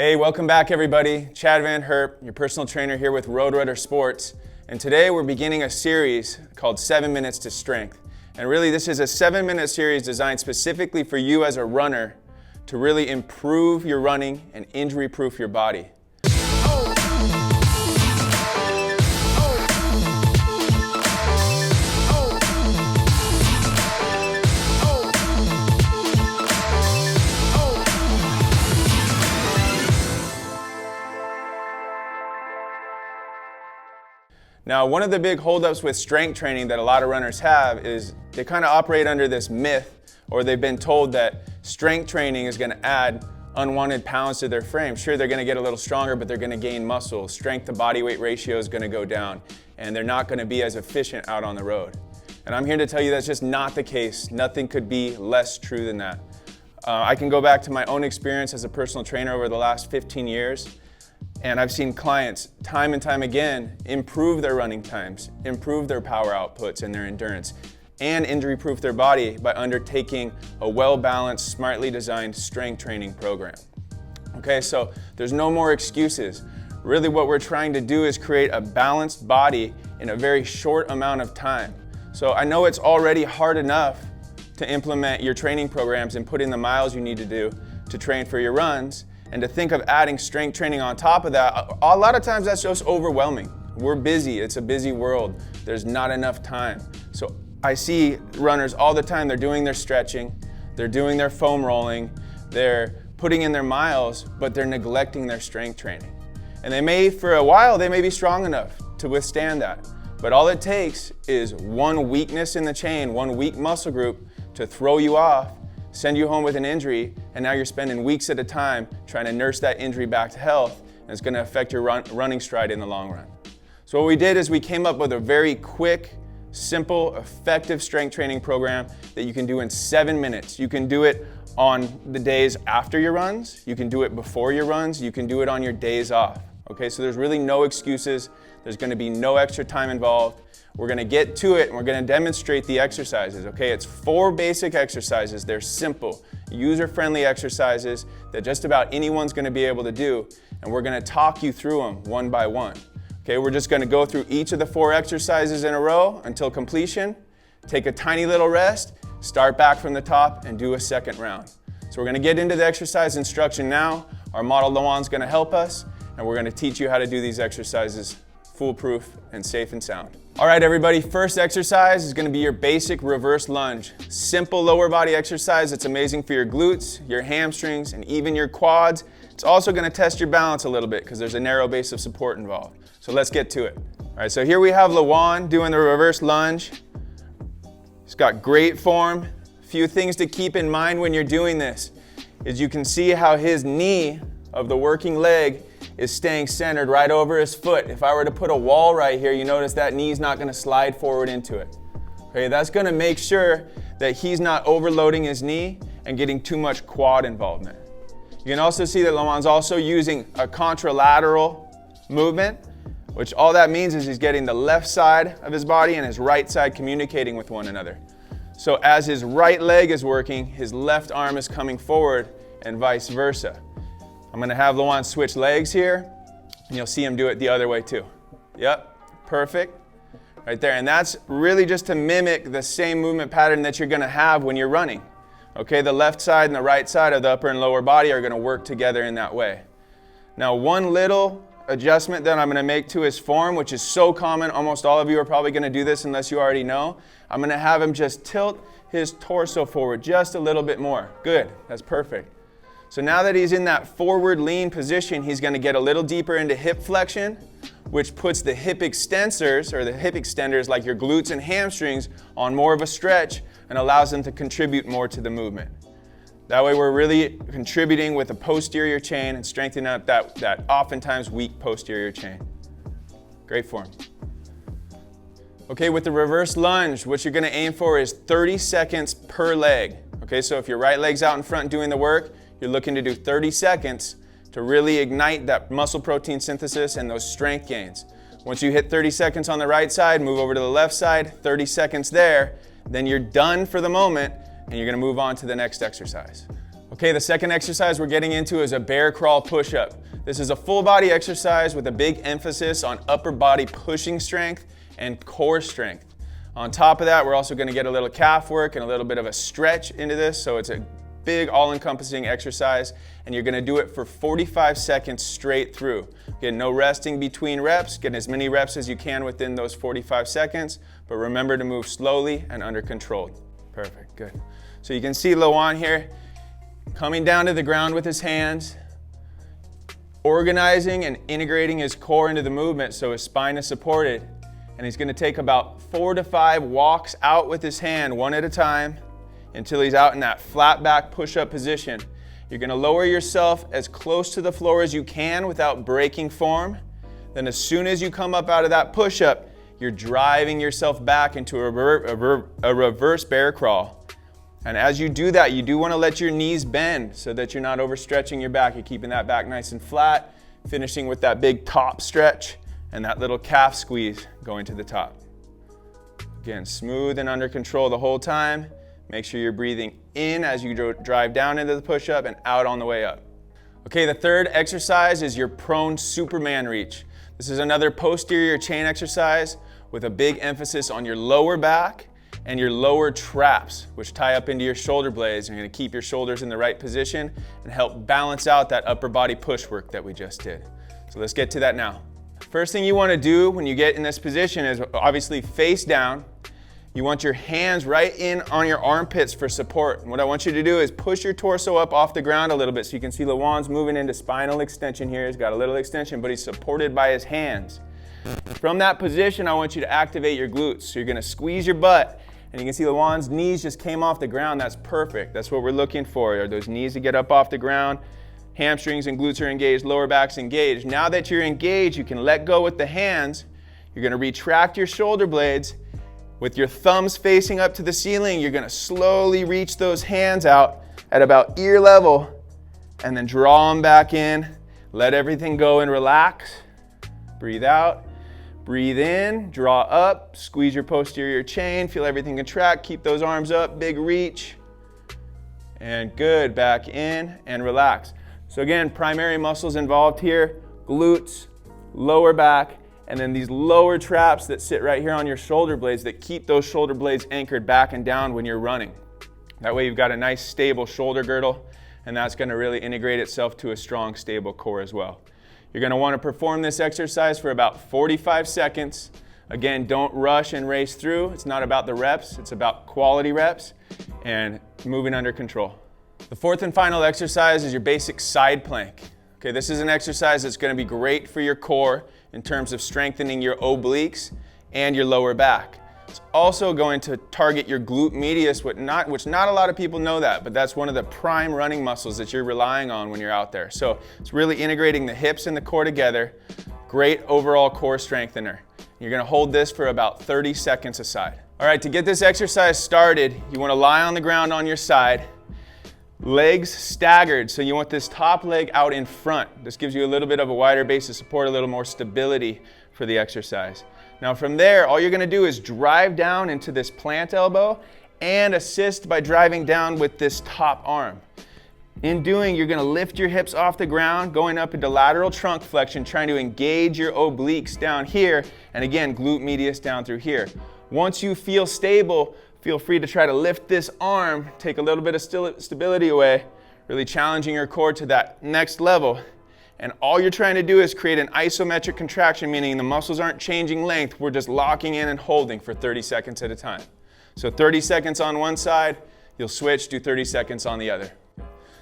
Hey, welcome back everybody. Chad Van Herp, your personal trainer here with Roadrunner Sports. And today we're beginning a series called 7 Minutes to Strength. And really this is a 7-minute series designed specifically for you as a runner to really improve your running and injury-proof your body. Now, one of the big holdups with strength training that a lot of runners have is they kind of operate under this myth, or they've been told that strength training is going to add unwanted pounds to their frame. Sure, they're going to get a little stronger, but they're going to gain muscle. Strength to body weight ratio is going to go down, and they're not going to be as efficient out on the road. And I'm here to tell you that's just not the case. Nothing could be less true than that. I can go back to my own experience as a personal trainer over the last 15 years. And I've seen clients time and time again improve their running times, improve their power outputs and their endurance, and injury-proof their body by undertaking a well-balanced, smartly designed strength training program. Okay, so there's no more excuses. Really what we're trying to do is create a balanced body in a very short amount of time. So I know it's already hard enough to implement your training programs and put in the miles you need to do to train for your runs. And to think of adding strength training on top of that, a lot of times that's just overwhelming. We're busy, it's a busy world. There's not enough time. So I see runners all the time, they're doing their stretching, they're doing their foam rolling, they're putting in their miles, but they're neglecting their strength training. And they may, for a while, they may be strong enough to withstand that. But all it takes is one weakness in the chain, one weak muscle group to throw you off, send you home with an injury, and now you're spending weeks at a time trying to nurse that injury back to health, and it's going to affect your running stride in the long run. So what we did is we came up with a very quick, simple, effective strength training program that you can do in 7 minutes. You can do it on the days after your runs, you can do it before your runs, you can do it on your days off. Okay, so there's really no excuses, there's going to be no extra time involved. We're going to get to it and we're going to demonstrate the exercises, okay? It's 4 basic exercises. They're simple, user-friendly exercises that just about anyone's going to be able to do, and we're going to talk you through them one by one. Okay, we're just going to go through each of the 4 exercises in a row until completion, take a tiny little rest, start back from the top, and do a second round. So we're going to get into the exercise instruction now. Our model Lawan's going to help us, and we're going to teach you how to do these exercises foolproof and safe and sound. All right, everybody, first exercise is going to be your basic reverse lunge. Simple lower body exercise that's amazing for your glutes, your hamstrings, and even your quads. It's also going to test your balance a little bit because there's a narrow base of support involved. So let's get to it. All right, so here we have Lawan doing the reverse lunge. He's got great form. A few things to keep in mind when you're doing this is you can see how his knee of the working leg is staying centered right over his foot. If I were to put a wall right here, you notice that knee's not going to slide forward into it. Okay, that's going to make sure that he's not overloading his knee and getting too much quad involvement. You can also see that Lawan's also using a contralateral movement, which all that means is he's getting the left side of his body and his right side communicating with one another. So as his right leg is working, his left arm is coming forward and vice versa. I'm going to have Lawan switch legs here, and you'll see him do it the other way too. Yep, perfect. Right there, and that's really just to mimic the same movement pattern that you're going to have when you're running. Okay, the left side and the right side of the upper and lower body are going to work together in that way. Now, one little adjustment that I'm going to make to his form, which is so common, almost all of you are probably going to do this unless you already know. I'm going to have him just tilt his torso forward just a little bit more. Good, that's perfect. So now that he's in that forward lean position, he's going to get a little deeper into hip flexion, which puts the hip extensors, or the hip extenders like your glutes and hamstrings, on more of a stretch and allows them to contribute more to the movement. That way we're really contributing with the posterior chain and strengthening up that oftentimes weak posterior chain. Great form. Okay, with the reverse lunge, what you're going to aim for is 30 seconds per leg. Okay, so if your right leg's out in front doing the work, you're looking to do 30 seconds to really ignite that muscle protein synthesis and those strength gains. Once you hit 30 seconds on the right side, move over to the left side, 30 seconds there, then you're done for the moment and you're going to move on to the next exercise. Okay, the second exercise we're getting into is a bear crawl push-up. This is a full body exercise with a big emphasis on upper body pushing strength and core strength. On top of that, we're also gonna get a little calf work and a little bit of a stretch into this, so it's a big all-encompassing exercise, and you're gonna do it for 45 seconds straight through. Again, no resting between reps, get as many reps as you can within those 45 seconds, but remember to move slowly and under control. Perfect, good. So you can see Loan here, coming down to the ground with his hands, organizing and integrating his core into the movement so his spine is supported. And he's gonna take about 4 to 5 walks out with his hand, one at a time, until he's out in that flat back push-up position. You're gonna lower yourself as close to the floor as you can without breaking form. Then as soon as you come up out of that push-up, you're driving yourself back into a reverse bear crawl. And as you do that, you do want to let your knees bend so that you're not overstretching your back. You're keeping that back nice and flat, finishing with that big top stretch and that little calf squeeze going to the top. Again, smooth and under control the whole time. Make sure you're breathing in as you drive down into the push-up and out on the way up. Okay, the third exercise is your prone Superman reach. This is another posterior chain exercise with a big emphasis on your lower back and your lower traps, which tie up into your shoulder blades. You're gonna keep your shoulders in the right position and help balance out that upper body push work that we just did. So let's get to that now. First thing you wanna do when you get in this position is obviously face down. You want your hands right in on your armpits for support. And what I want you to do is push your torso up off the ground a little bit so you can see Loan's moving into spinal extension here. He's got a little extension, but he's supported by his hands. From that position, I want you to activate your glutes. So you're gonna squeeze your butt, and you can see Loan's knees just came off the ground. That's perfect. That's what we're looking for, are those knees to get up off the ground. Hamstrings and glutes are engaged, lower back's engaged. Now that you're engaged, you can let go with the hands. You're gonna retract your shoulder blades. With your thumbs facing up to the ceiling, you're gonna slowly reach those hands out at about ear level and then draw them back in. Let everything go and relax. Breathe out. Breathe in, draw up, squeeze your posterior chain, feel everything contract, keep those arms up, big reach. And good, back in and relax. So again, primary muscles involved here, glutes, lower back, and then these lower traps that sit right here on your shoulder blades that keep those shoulder blades anchored back and down when you're running. That way you've got a nice stable shoulder girdle, and that's gonna really integrate itself to a strong, stable core as well. You're gonna wanna perform this exercise for about 45 seconds. Again, don't rush and race through. It's not about the reps, it's about quality reps and moving under control. The fourth and final exercise is your basic side plank. Okay, this is an exercise that's gonna be great for your core in terms of strengthening your obliques and your lower back. It's also going to target your glute medius, which not a lot of people know that, but that's one of the prime running muscles that you're relying on when you're out there. So it's really integrating the hips and the core together. Great overall core strengthener. You're gonna hold this for about 30 seconds aside. All right, to get this exercise started, you wanna lie on the ground on your side, legs staggered. So you want this top leg out in front. This gives you a little bit of a wider base of support, a little more stability for the exercise. Now from there, all you're gonna do is drive down into this plant elbow and assist by driving down with this top arm. In doing, you're gonna lift your hips off the ground, going up into lateral trunk flexion, trying to engage your obliques down here, and again, glute medius down through here. Once you feel stable, feel free to try to lift this arm, take a little bit of stability away, really challenging your core to that next level. And all you're trying to do is create an isometric contraction, meaning the muscles aren't changing length, we're just locking in and holding for 30 seconds at a time. So 30 seconds on one side, you'll switch, do 30 seconds on the other.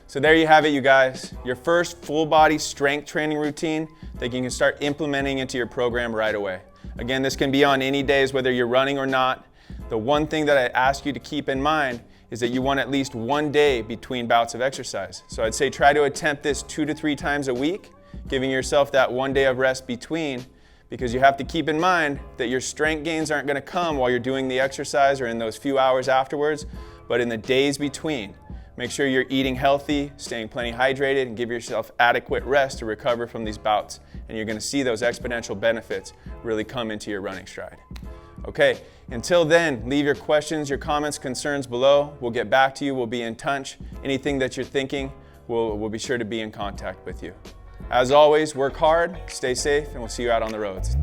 So there you have it, you guys. Your first full body strength training routine that you can start implementing into your program right away. Again, this can be on any days, whether you're running or not. The one thing that I ask you to keep in mind is that you want at least one day between bouts of exercise. So I'd say try to attempt this 2 to 3 times a week, giving yourself that one day of rest between, because you have to keep in mind that your strength gains aren't gonna come while you're doing the exercise or in those few hours afterwards, but in the days between. Make sure you're eating healthy, staying plenty hydrated, and give yourself adequate rest to recover from these bouts. And you're gonna see those exponential benefits really come into your running stride. Okay, until then, leave your questions, your comments, concerns below. We'll get back to you. We'll be in touch. Anything that you're thinking, we'll be sure to be in contact with you. As always, work hard, stay safe, and we'll see you out on the roads.